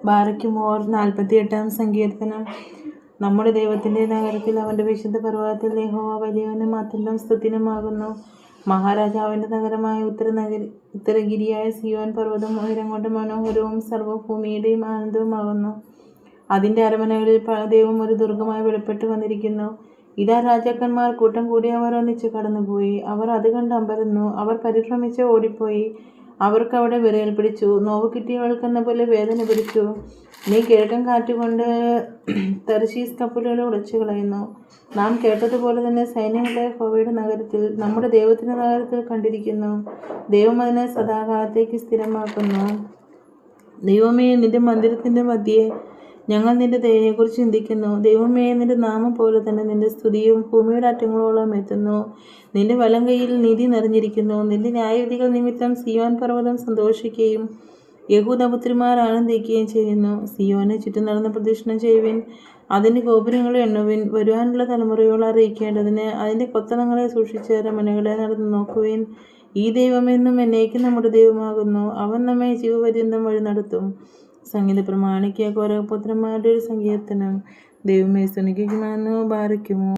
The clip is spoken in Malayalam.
ബാരക്കുമോർ 48-ാം സങ്കീർത്തനം. നമ്മുടെ ദൈവത്തിൻ്റെ നഗരത്തിൽ അവൻ്റെ വിശുദ്ധ പർവ്വതത്തിൽ യഹോവ വലിയവനും അത്യന്തം സ്തുത്യനുമാകുന്നു. മഹാരാജാവിൻ്റെ നഗരമായ ഉത്തരഗിരിയായ സിയോൻ പർവ്വതം ഉയരം കൊണ്ട് മനോഹരവും സർവ്വഭൂമിയുടെയും ആനന്ദവുമാകുന്നു. അതിൻ്റെ അരമനകളിൽ ദൈവം ഒരു ദുർഗമായി വെളിപ്പെട്ട് വന്നിരിക്കുന്നു. ഇതാ, രാജാക്കന്മാർ കൂട്ടം കൂടി അവർ ഒന്നിച്ച് കടന്നുപോയി. അവർ അത് കണ്ട് അമ്പരന്നു. അവർ പരിഭ്രമിച്ച് ഓടിപ്പോയി. അവർക്ക് അവിടെ വിറയൽ പിടിച്ചു. നോവ് കിട്ടിയവൾക്കെന്ന പോലെ വേദന പിടിച്ചു. നീ കിഴക്കൻ കാറ്റുകൊണ്ട് തർശീസ് കപ്പലുകളെ ഉടച്ചു കളയുന്നു. നാം കേട്ടതുപോലെ തന്നെ സൈന്യങ്ങളെ യഹോവയുടെ നഗരത്തിൽ, നമ്മുടെ ദൈവത്തിൻ്റെ നഗരത്തിൽ കണ്ടിരിക്കുന്നു. ദൈവം അതിനെ സദാകാലത്തേക്ക് സ്ഥിരമാക്കുന്നു. ദൈവമേ, നിന്റെ മന്ദിരത്തിൻ്റെ മധ്യേ ഞങ്ങൾ നിന്റെ ദയയെക്കുറിച്ച് ചിന്തിക്കുന്നു. ദൈവമേ, നിന്റെ നാമം പോലെ തന്നെ നിന്റെ സ്തുതിയും ഭൂമിയുടെ അറ്റങ്ങളോളം എത്തുന്നു. നിന്റെ വലം കൈയിൽ നീതി നിറഞ്ഞിരിക്കുന്നു. നിന്റെ ന്യായവിധികൾ നിമിത്തം സിയോൻ പർവ്വതം സന്തോഷിക്കുകയും യഹൂദപുത്രിമാർ ആനന്ദിക്കുകയും ചെയ്യുന്നു. സിയോനെ ചുറ്റും നടന്ന് പ്രദക്ഷിണം ചെയ്യുവിൻ, അതിൻ്റെ ഗോപുരങ്ങളെ എണ്ണുവിൻ. വരുവാനുള്ള തലമുറയോട് അറിയിക്കേണ്ടതിന് അതിൻ്റെ കൊത്തളങ്ങളെ സൂക്ഷിച്ച് അരമനകളെ നടന്നു നോക്കുവിൻ. ഈ ദൈവം എന്നും എന്നേക്കും നമ്മുടെ ദൈവമാകുന്നു. അവൻ നമ്മെ ജീവപര്യന്തം വഴി നടത്തും. സംഗീത പ്രമാണിക്ക് കോരഹപുത്രന്മാരുടെ ഒരു സങ്കീർത്തനം. ദൈവമേ, സ്തുതിക്കുമെന്നു ബാരക്കുമോ.